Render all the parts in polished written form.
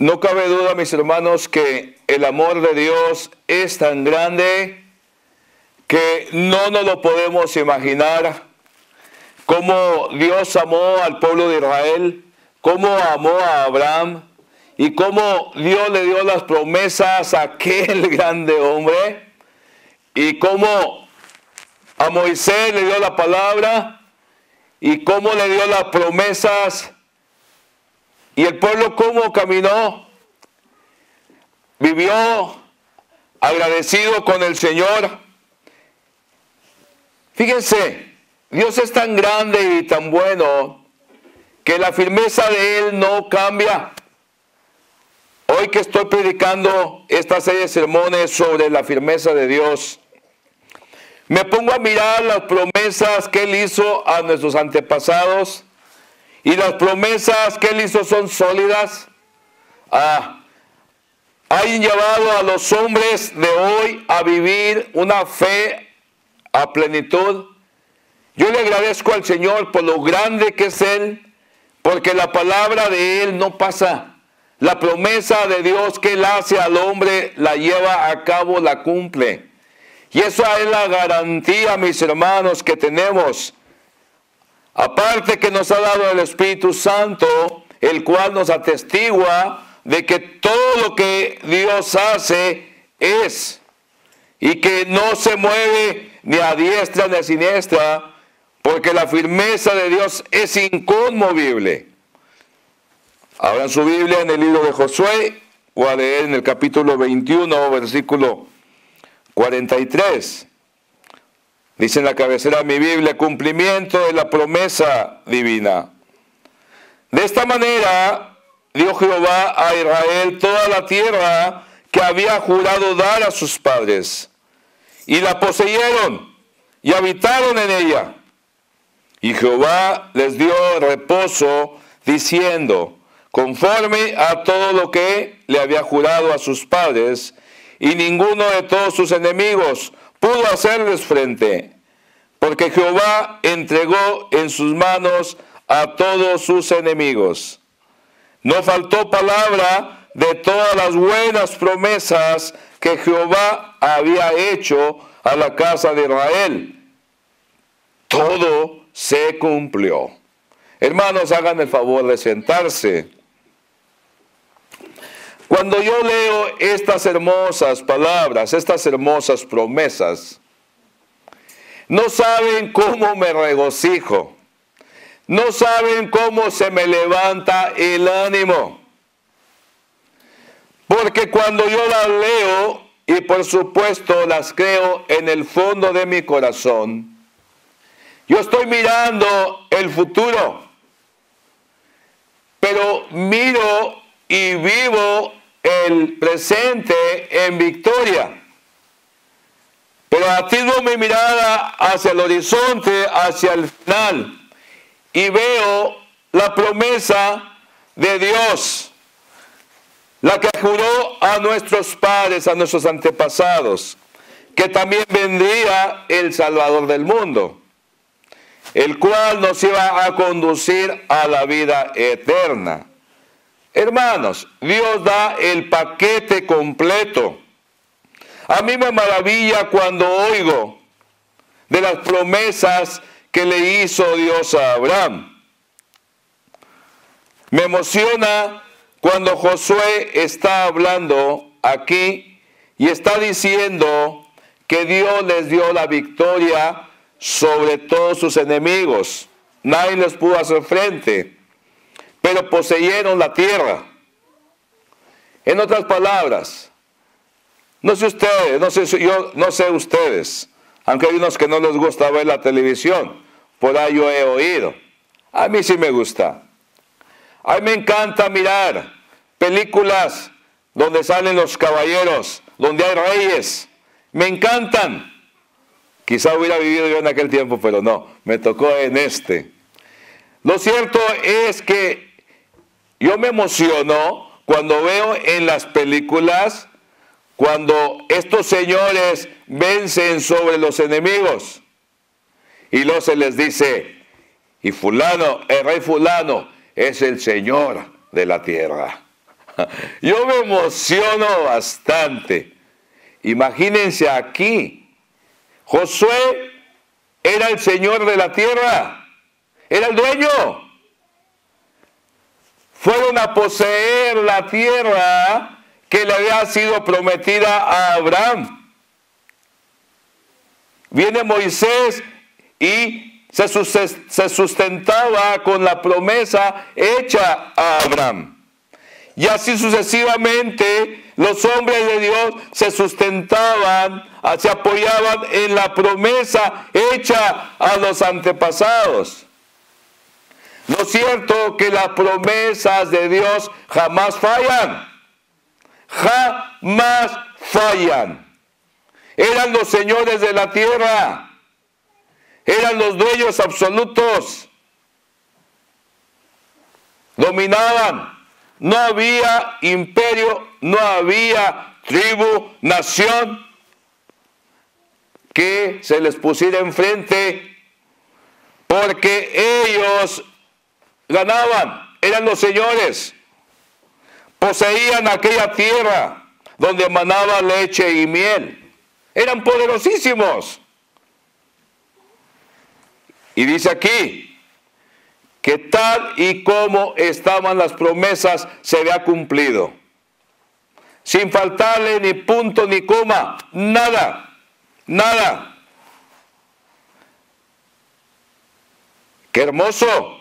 No cabe duda, mis hermanos, que el amor de Dios es tan grande que no nos lo podemos imaginar. Cómo Dios amó al pueblo de Israel, cómo amó a Abraham y cómo Dios le dio las promesas a aquel grande hombre y cómo a Moisés le dio la palabra y cómo le dio las promesas. Y el pueblo cómo caminó, vivió agradecido con el Señor. Fíjense, Dios es tan grande y tan bueno que la firmeza de Él no cambia. Hoy que estoy predicando esta serie de sermones sobre la firmeza de Dios, me pongo a mirar las promesas que Él hizo a nuestros antepasados. Y las promesas que Él hizo son sólidas. Han llevado a los hombres de hoy a vivir una fe a plenitud. Yo le agradezco al Señor por lo grande que es Él, porque la palabra de Él no pasa. La promesa de Dios que Él hace al hombre la lleva a cabo, la cumple. Y esa es la garantía, mis hermanos, que tenemos. Aparte que nos ha dado el Espíritu Santo, el cual nos atestigua de que todo lo que Dios hace es, y que no se mueve ni a diestra ni a siniestra, porque la firmeza de Dios es inconmovible. Abran su Biblia en el libro de Josué, o a leer en el capítulo 21, versículo 43. Dice en la cabecera de mi Biblia, cumplimiento de la promesa divina. De esta manera dio Jehová a Israel toda la tierra que había jurado dar a sus padres, y la poseyeron y habitaron en ella. Y Jehová les dio reposo, diciendo, conforme a todo lo que le había jurado a sus padres, y ninguno de todos sus enemigos pudo hacerles frente, porque Jehová entregó en sus manos a todos sus enemigos. No faltó palabra de todas las buenas promesas que Jehová había hecho a la casa de Israel. Todo se cumplió. Hermanos, hagan el favor de sentarse. Cuando yo leo estas hermosas palabras, estas hermosas promesas, no saben cómo me regocijo, no saben cómo se me levanta el ánimo. Porque cuando yo las leo, y por supuesto las creo en el fondo de mi corazón, yo estoy mirando el futuro, pero miro y vivo el presente en victoria. Pero atiendo mi mirada hacia el horizonte, hacia el final, y veo la promesa de Dios, la que juró a nuestros padres, a nuestros antepasados, que también vendría el Salvador del mundo, el cual nos iba a conducir a la vida eterna. Hermanos, Dios da el paquete completo. A mí me maravilla cuando oigo de las promesas que le hizo Dios a Abraham. Me emociona cuando Josué está hablando aquí y está diciendo que Dios les dio la victoria sobre todos sus enemigos. Nadie les pudo hacer frente, pero poseyeron la tierra. En otras palabras, no sé ustedes, yo no sé ustedes, aunque hay unos que no les gusta ver la televisión, por ahí yo he oído. A mí sí me gusta. A mí me encanta mirar películas donde salen los caballeros, donde hay reyes. Me encantan. Quizá hubiera vivido yo en aquel tiempo, pero no, me tocó en este. Lo cierto es que yo me emociono cuando veo en las películas cuando estos señores vencen sobre los enemigos. Y luego se les dice, y fulano, el rey fulano, es el Señor de la tierra. Yo me emociono bastante. Imagínense aquí, Josué era el señor de la tierra, era el dueño. Fueron a poseer la tierra que le había sido prometida a Abraham. Viene Moisés y se sustentaba con la promesa hecha a Abraham. Y así sucesivamente los hombres de Dios se sustentaban, se apoyaban en la promesa hecha a los antepasados. ¿No es cierto que las promesas de Dios jamás fallan? Jamás fallan. Eran los señores de la tierra. Eran los dueños absolutos. Dominaban. No había imperio, no había tribu, nación que se les pusiera enfrente, porque ellos ganaban, eran los señores, poseían aquella tierra donde manaba leche y miel, eran poderosísimos. Y dice aquí que tal y como estaban las promesas se había cumplido, sin faltarle ni punto ni coma, nada, nada. ¡Qué hermoso!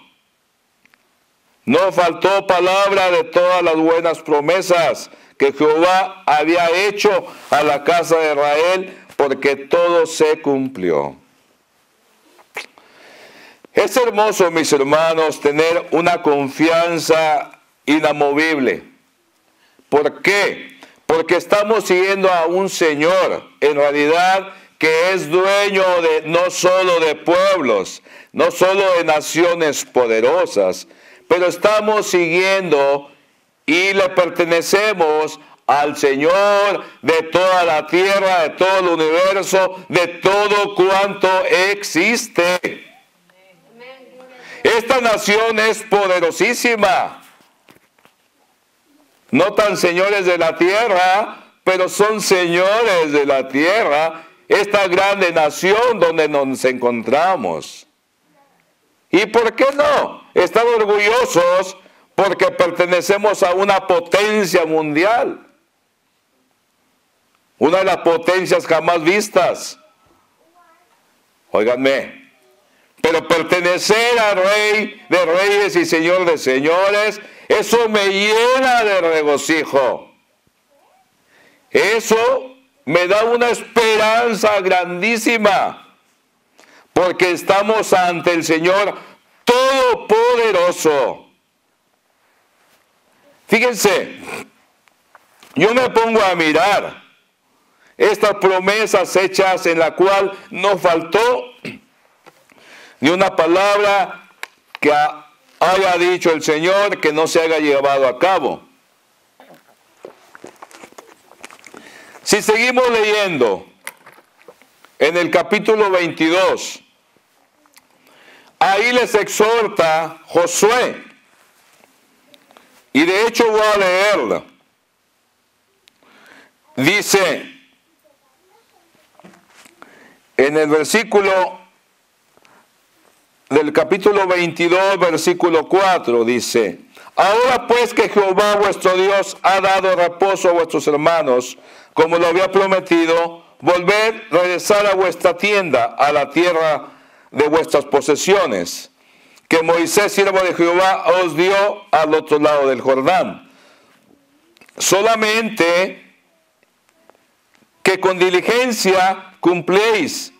No faltó palabra de todas las buenas promesas que Jehová había hecho a la casa de Israel, porque todo se cumplió. Es hermoso, mis hermanos, tener una confianza inamovible. ¿Por qué? Porque estamos siguiendo a un Señor, en realidad, que es dueño de no solo de pueblos, no solo de naciones poderosas, pero estamos siguiendo y le pertenecemos al Señor de toda la tierra, de todo el universo, de todo cuanto existe. Esta nación es poderosísima. No tan señores de la tierra, pero son señores de la tierra. Esta grande nación donde nos encontramos. ¿Y por qué no? Están orgullosos porque pertenecemos a una potencia mundial. Una de las potencias jamás vistas. Óiganme. Pero pertenecer al Rey de Reyes y Señor de Señores, eso me llena de regocijo. Eso me da una esperanza grandísima, porque estamos ante el Señor Todopoderoso. Fíjense, yo me pongo a mirar estas promesas hechas en la cual no faltó ni una palabra que haya dicho el Señor que no se haya llevado a cabo. Si seguimos leyendo en el capítulo 22, ahí les exhorta Josué, y de hecho voy a leerla. Dice en el versículo del capítulo 22, versículo 4, dice: ahora pues que Jehová vuestro Dios ha dado reposo a vuestros hermanos, como lo había prometido, volved, regresar a vuestra tienda, a la tierra de vuestras posesiones, que Moisés, siervo de Jehová, os dio al otro lado del Jordán. Solamente que con diligencia cuidéis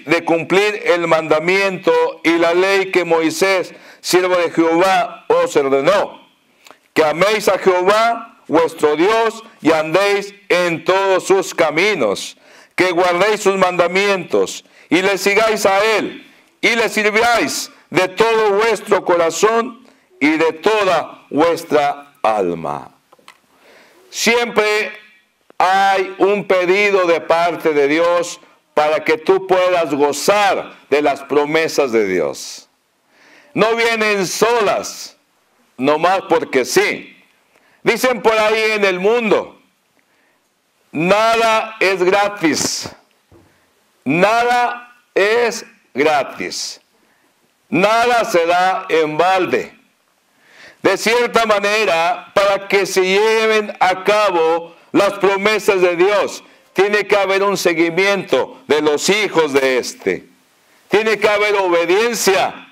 de cumplir el mandamiento y la ley que Moisés, siervo de Jehová, os ordenó, que améis a Jehová vuestro Dios y andéis en todos sus caminos, que guardéis sus mandamientos y le sigáis a él y le sirváis de todo vuestro corazón y de toda vuestra alma. Siempre hay un pedido de parte de Dios para que tú puedas gozar de las promesas de Dios. No vienen solas, nomás porque sí. Dicen por ahí en el mundo, nada es gratis. Nada es gratis. Nada se da en balde. De cierta manera, para que se lleven a cabo las promesas de Dios, tiene que haber un seguimiento de los hijos de éste. Tiene que haber obediencia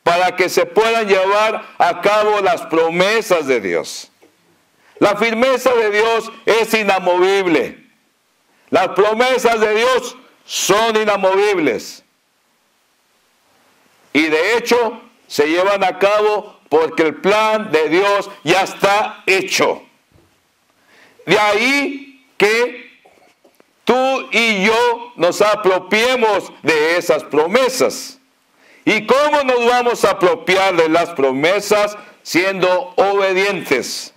para que se puedan llevar a cabo las promesas de Dios. La firmeza de Dios es inamovible. Las promesas de Dios son inamovibles. Y de hecho, se llevan a cabo porque el plan de Dios ya está hecho. De ahí que tú y yo nos apropiemos de esas promesas. ¿Y cómo nos vamos a apropiar de las promesas? Siendo obedientes.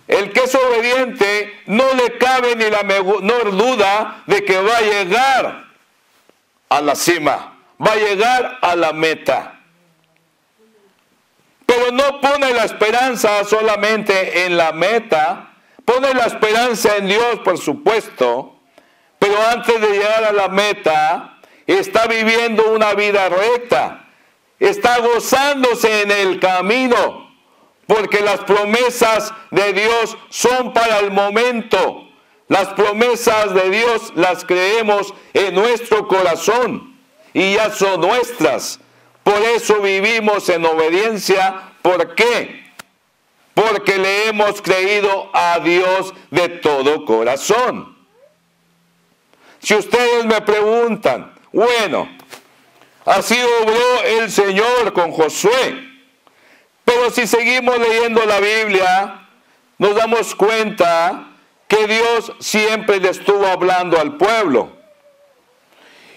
El que es obediente no le cabe ni la menor duda de que va a llegar a la cima, va a llegar a la meta. Pero no pone la esperanza solamente en la meta, pone la esperanza en Dios, por supuesto, pero antes de llegar a la meta, está viviendo una vida recta, está gozándose en el camino, porque las promesas de Dios son para el momento. Las promesas de Dios las creemos en nuestro corazón y ya son nuestras. Por eso vivimos en obediencia. ¿Por qué? Porque le hemos creído a Dios de todo corazón. Si ustedes me preguntan, bueno, así obró el Señor con Josué. Pero si seguimos leyendo la Biblia, nos damos cuenta que Dios siempre le estuvo hablando al pueblo.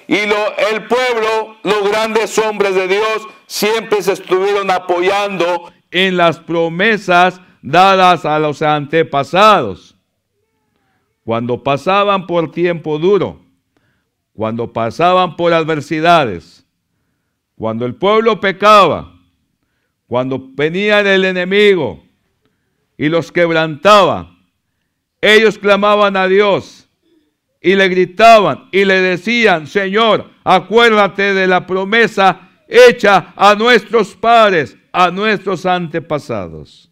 Y el pueblo, los grandes hombres de Dios, siempre se estuvieron apoyando en las promesas dadas a los antepasados. Cuando pasaban por tiempo duro, cuando pasaban por adversidades, cuando el pueblo pecaba, cuando venía el enemigo y los quebrantaba, ellos clamaban a Dios y le gritaban y le decían: Señor, acuérdate de la promesa hecha a nuestros padres, a nuestros antepasados.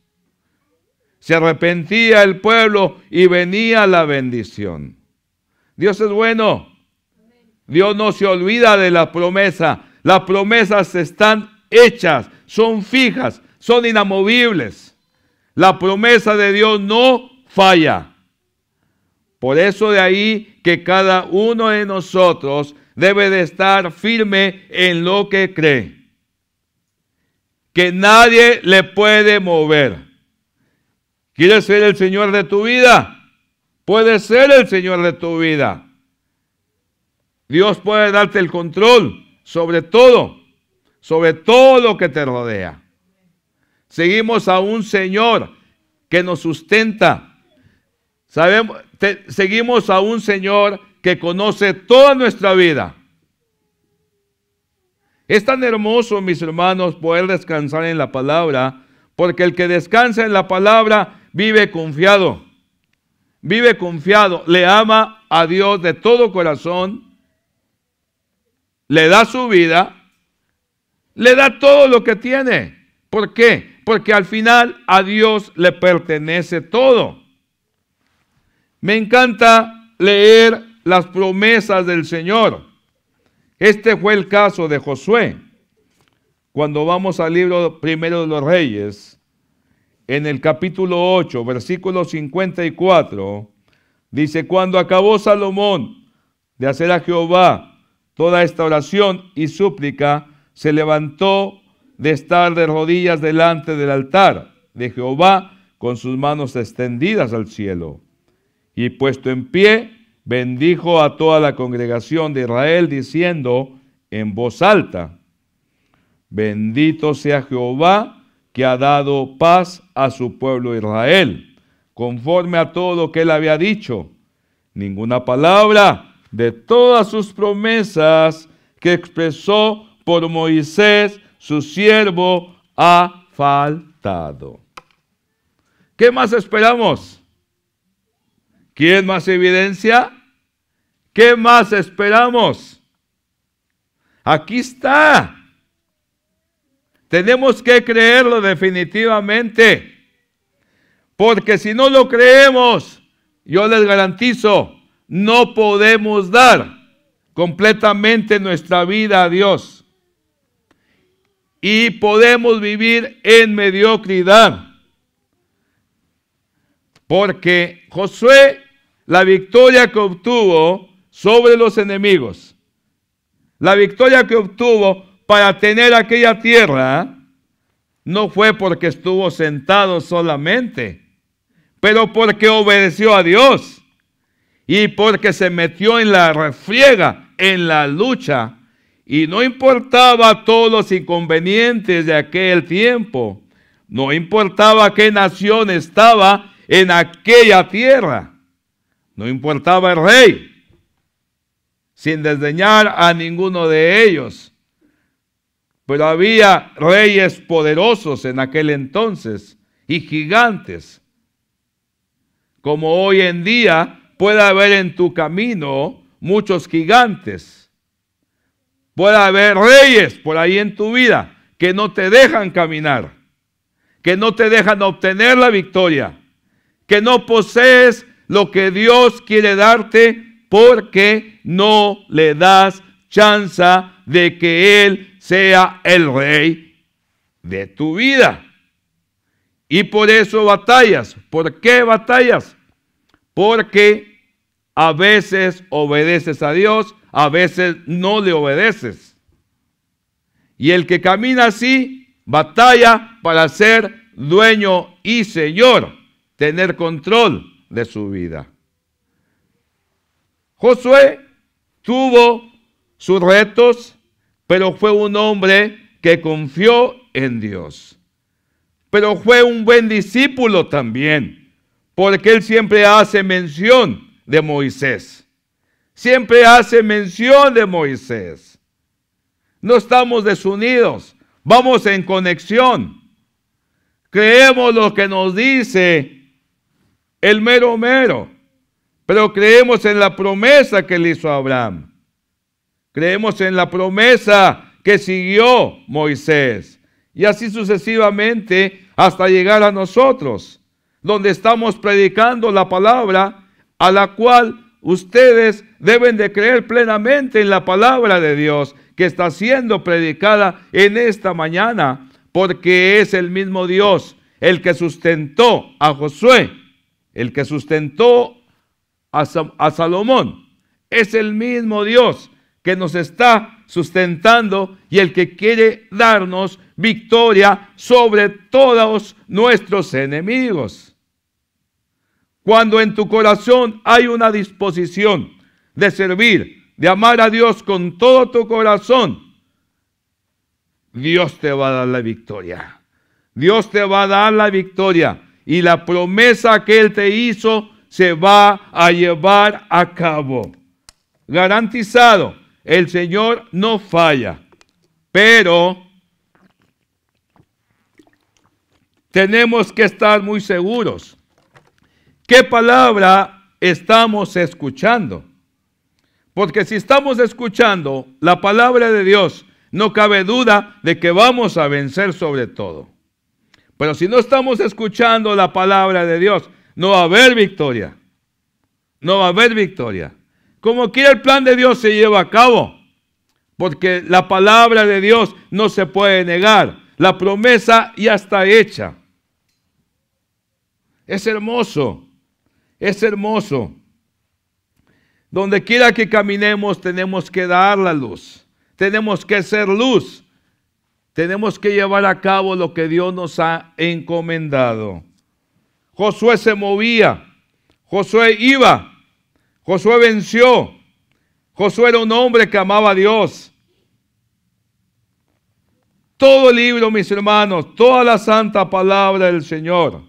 Se arrepentía el pueblo y venía la bendición. Dios es bueno. Dios no se olvida de la promesa. Las promesas están hechas, son fijas, son inamovibles. La promesa de Dios no falla. Por eso de ahí que cada uno de nosotros debe de estar firme en lo que cree. Que nadie le puede mover. ¿Quieres ser el Señor de tu vida? Puedes ser el Señor de tu vida. Dios puede darte el control sobre todo lo que te rodea. Seguimos a un Señor que nos sustenta. Seguimos a un Señor que conoce toda nuestra vida. Es tan hermoso, mis hermanos, poder descansar en la palabra, porque el que descansa en la palabra vive confiado. Vive confiado, le ama a Dios de todo corazón, le da su vida, le da todo lo que tiene. ¿Por qué? Porque al final a Dios le pertenece todo. Me encanta leer las promesas del Señor. Este fue el caso de Josué. Cuando vamos al libro primero de los Reyes, en el capítulo 8, versículo 54, dice: cuando acabó Salomón de hacer a Jehová toda esta oración y súplica, se levantó de estar de rodillas delante del altar de Jehová con sus manos extendidas al cielo. Y puesto en pie, bendijo a toda la congregación de Israel, diciendo en voz alta: bendito sea Jehová, que ha dado paz a su pueblo Israel, conforme a todo lo que él había dicho. Ninguna palabra de todas sus promesas que expresó por Moisés, su siervo, ha faltado. ¿Qué más esperamos? ¿Quién más evidencia? ¿Qué más esperamos? Aquí está. Tenemos que creerlo definitivamente. Porque si no lo creemos, yo les garantizo, no podemos dar completamente nuestra vida a Dios. Y podemos vivir en mediocridad. Porque Josué, la victoria que obtuvo sobre los enemigos, la victoria que obtuvo para tener aquella tierra, no fue porque estuvo sentado solamente, pero porque obedeció a Dios y porque se metió en la refriega, en la lucha, y no importaba todos los inconvenientes de aquel tiempo, no importaba qué nación estaba en aquella tierra, no importaba el rey, sin desdeñar a ninguno de ellos. Pero había reyes poderosos en aquel entonces y gigantes. Como hoy en día puede haber en tu camino muchos gigantes. Puede haber reyes por ahí en tu vida que no te dejan caminar, que no te dejan obtener la victoria, que no posees lo que Dios quiere darte porque no le das chance de que Él sea el rey de tu vida. Y por eso batallas. ¿Por qué batallas? Porque a veces obedeces a Dios, a veces no le obedeces. Y el que camina así, batalla para ser dueño y señor, tener control de su vida. Josué tuvo sus retos, pero fue un hombre que confió en Dios. Pero fue un buen discípulo también, porque él siempre hace mención de Moisés. Siempre hace mención de Moisés. No estamos desunidos, vamos en conexión. Creemos lo que nos dice el mero mero, pero creemos en la promesa que le hizo a Abraham. Creemos en la promesa que siguió Moisés. Y así sucesivamente hasta llegar a nosotros, donde estamos predicando la palabra a la cual ustedes deben de creer plenamente en la palabra de Dios que está siendo predicada en esta mañana, porque es el mismo Dios el que sustentó a Josué, el que sustentó a Salomón. Es el mismo Dios que nos está sustentando y el que quiere darnos victoria sobre todos nuestros enemigos. Cuando en tu corazón hay una disposición de servir, de amar a Dios con todo tu corazón, Dios te va a dar la victoria. Dios te va a dar la victoria y la promesa que Él te hizo se va a llevar a cabo. Garantizado, el Señor no falla, pero tenemos que estar muy seguros. ¿Qué palabra estamos escuchando? Porque si estamos escuchando la palabra de Dios, no cabe duda de que vamos a vencer sobre todo. Pero si no estamos escuchando la palabra de Dios, no va a haber victoria. No va a haber victoria. Como quiera el plan de Dios se lleva a cabo. Porque la palabra de Dios no se puede negar. La promesa ya está hecha. Es hermoso. Es hermoso. Donde quiera que caminemos tenemos que dar la luz. Tenemos que ser luz. Tenemos que llevar a cabo lo que Dios nos ha encomendado. Josué se movía. Josué iba. Josué venció. Josué era un hombre que amaba a Dios. Todo el libro, mis hermanos, toda la santa palabra del Señor,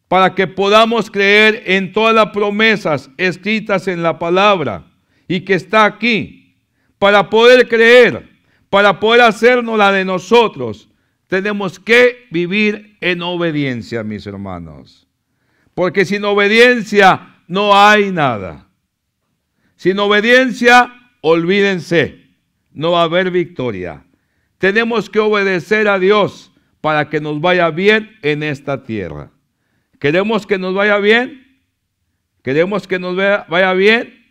para que podamos creer en todas las promesas escritas en la palabra y que está aquí, para poder creer, para poder hacernos la de nosotros, tenemos que vivir en obediencia, mis hermanos. Porque sin obediencia no hay nada. Sin obediencia, olvídense, no va a haber victoria. Tenemos que obedecer a Dios para que nos vaya bien en esta tierra. ¿Queremos que nos vaya bien? ¿Queremos que nos vaya bien?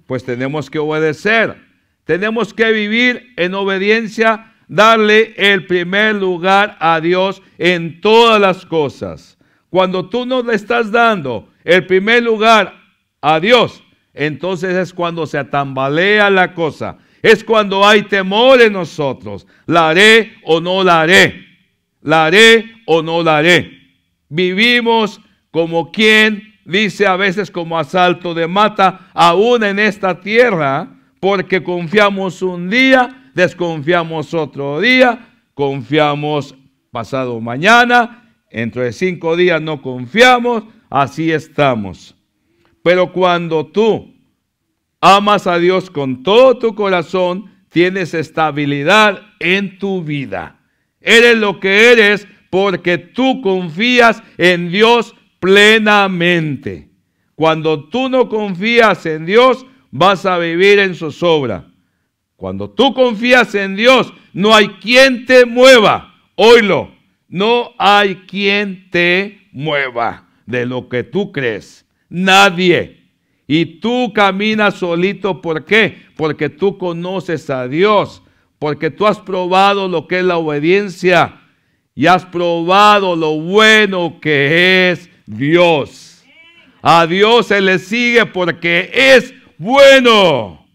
Pues tenemos que obedecer. Tenemos que vivir en obediencia, darle el primer lugar a Dios en todas las cosas. Cuando tú no le estás dando el primer lugar a Dios, entonces es cuando se tambalea la cosa. Es cuando hay temor en nosotros. ¿La haré o no la haré? ¿La haré o no la haré? Vivimos como quien dice a veces como asalto de mata, aún en esta tierra, porque confiamos un día, desconfiamos otro día, confiamos pasado mañana, dentro de 5 días no confiamos, así estamos. Pero cuando tú amas a Dios con todo tu corazón, tienes estabilidad en tu vida. Eres lo que eres porque tú confías en Dios plenamente. Cuando tú no confías en Dios, vas a vivir en zozobra. Cuando tú confías en Dios, no hay quien te mueva. Oílo, no hay quien te mueva de lo que tú crees. Nadie. Y tú caminas solito, ¿por qué? Porque tú conoces a Dios, porque tú has probado lo que es la obediencia y has probado lo bueno que es Dios. A Dios se le sigue porque es bueno.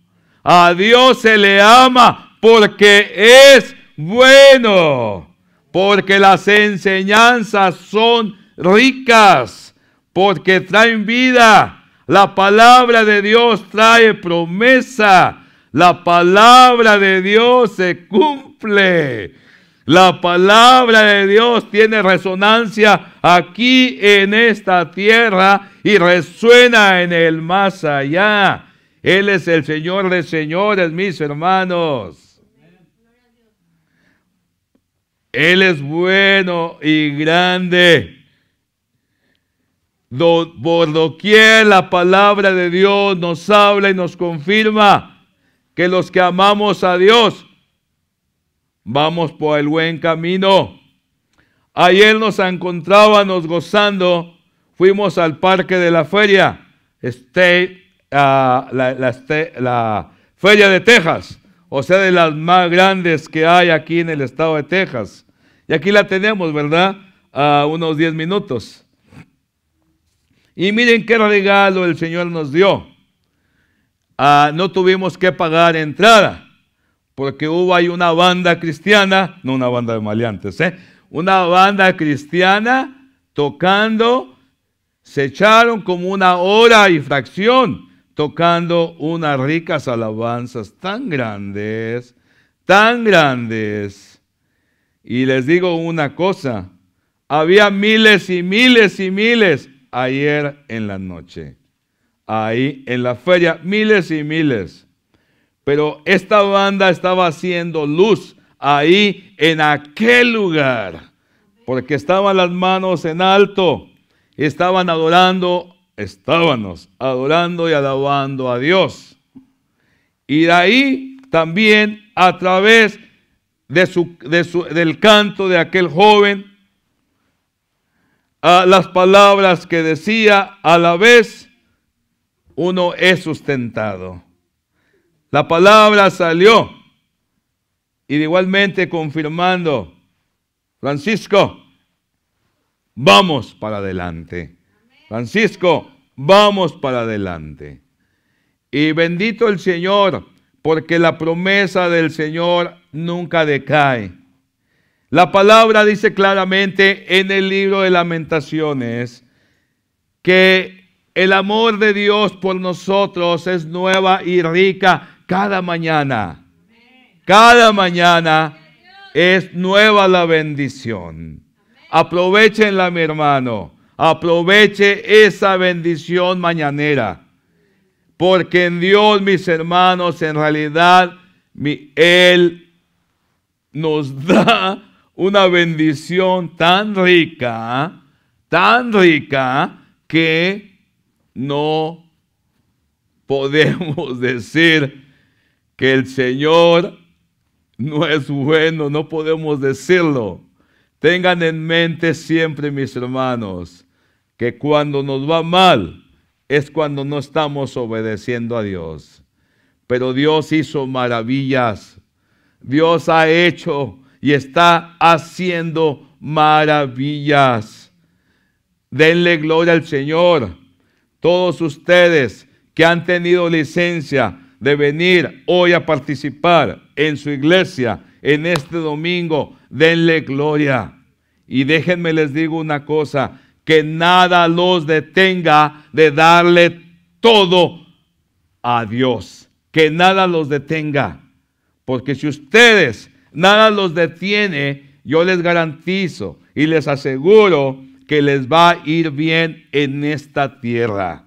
A Dios se le ama porque es bueno. Porque las enseñanzas son ricas, porque traen vida. La palabra de Dios trae promesa. La palabra de Dios se cumple. La palabra de Dios tiene resonancia aquí en esta tierra y resuena en el más allá. Él es el Señor de señores, mis hermanos. Él es bueno y grande. Por doquier la palabra de Dios nos habla y nos confirma que los que amamos a Dios vamos por el buen camino. Ayer nos encontrábamos gozando, fuimos al parque de la feria, la feria de Texas, o sea, de las más grandes que hay aquí en el estado de Texas. Y aquí la tenemos, ¿verdad? A unos 10 minutos. Y miren qué regalo el Señor nos dio. No tuvimos que pagar entrada, porque hubo ahí una banda cristiana, no una banda de maleantes, una banda cristiana tocando, se echaron como 1 hora y fracción, tocando unas ricas alabanzas tan grandes, tan grandes. Y les digo una cosa, había miles y miles y miles ayer en la noche, ahí en la feria, miles y miles. Pero esta banda estaba haciendo luz ahí en aquel lugar, porque estaban las manos en alto, estaban adorando, estábamos adorando y alabando a Dios. Y de ahí también a través del canto de aquel joven, las palabras que decía, a la vez uno es sustentado. La palabra salió y igualmente confirmando, Francisco, vamos para adelante. Francisco, vamos para adelante. Y bendito el Señor, porque la promesa del Señor nunca decae. La palabra dice claramente en el libro de Lamentaciones que el amor de Dios por nosotros es nueva y rica cada mañana. Cada mañana es nueva la bendición. Aprovechenla, mi hermano. Aproveche esa bendición mañanera. Porque en Dios, mis hermanos, en realidad, Él nos da una bendición tan rica, que no podemos decir que el Señor no es bueno, no podemos decirlo. Tengan en mente siempre, mis hermanos, que cuando nos va mal es cuando no estamos obedeciendo a Dios. Pero Dios hizo maravillas. Dios ha hecho y está haciendo maravillas. Denle gloria al Señor. Todos ustedes que han tenido licencia de venir hoy a participar en su iglesia, en este domingo, denle gloria. Y déjenme les digo una cosa, que nada los detenga de darle todo a Dios. Que nada los detenga. Porque si ustedes nada los detiene, yo les garantizo y les aseguro que les va a ir bien en esta tierra.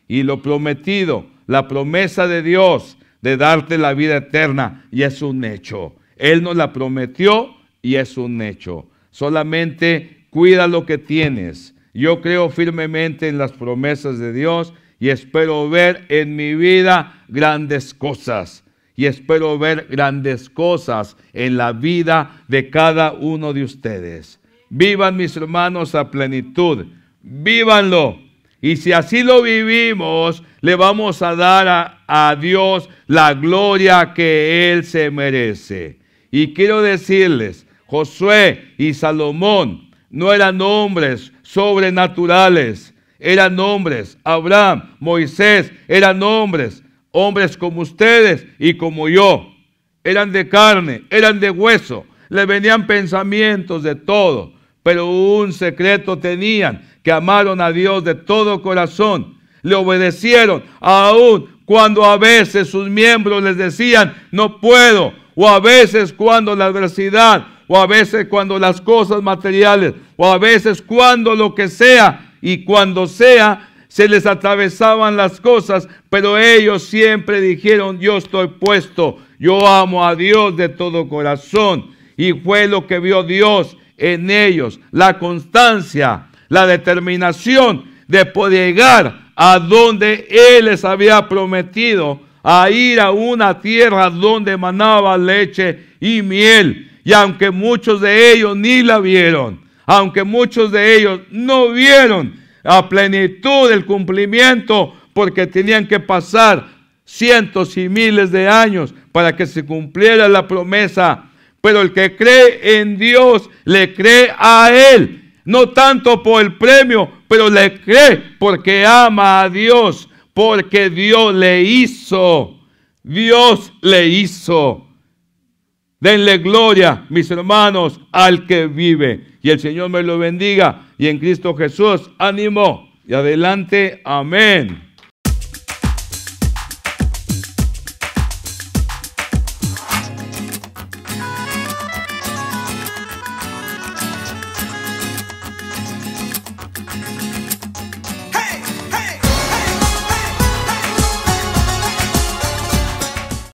Y lo prometido, la promesa de Dios de darte la vida eterna, y es un hecho. Él nos la prometió y es un hecho. Solamente cuida lo que tienes. Yo creo firmemente en las promesas de Dios y espero ver en mi vida grandes cosas. Y espero ver grandes cosas en la vida de cada uno de ustedes. Vivan, mis hermanos, a plenitud. Vívanlo. Y si así lo vivimos, le vamos a dar a Dios la gloria que Él se merece. Y quiero decirles, Josué y Salomón no eran hombres sobrenaturales. Eran hombres, Abraham, Moisés, eran hombres como ustedes y como yo. Eran de carne, eran de hueso. Le venían pensamientos de todo. Pero un secreto tenían, que amaron a Dios de todo corazón. Le obedecieron, aun cuando a veces sus miembros les decían, no puedo. O a veces cuando la adversidad, o a veces cuando las cosas materiales, o a veces cuando lo que sea, y cuando sea, se les atravesaban las cosas, pero ellos siempre dijeron, yo estoy puesto, yo amo a Dios de todo corazón. Y fue lo que vio Dios en ellos, la constancia, la determinación de poder llegar a donde Él les había prometido, a ir a una tierra donde manaba leche y miel. Y aunque muchos de ellos ni la vieron, aunque muchos de ellos no vieron a plenitud el cumplimiento, porque tenían que pasar cientos y miles de años para que se cumpliera la promesa. Pero el que cree en Dios, le cree a Él. No tanto por el premio, pero le cree porque ama a Dios. Porque Dios le hizo. Dios le hizo. Denle gloria, mis hermanos, al que vive. Y el Señor me lo bendiga. Y en Cristo Jesús, ánimo. Y adelante, amén.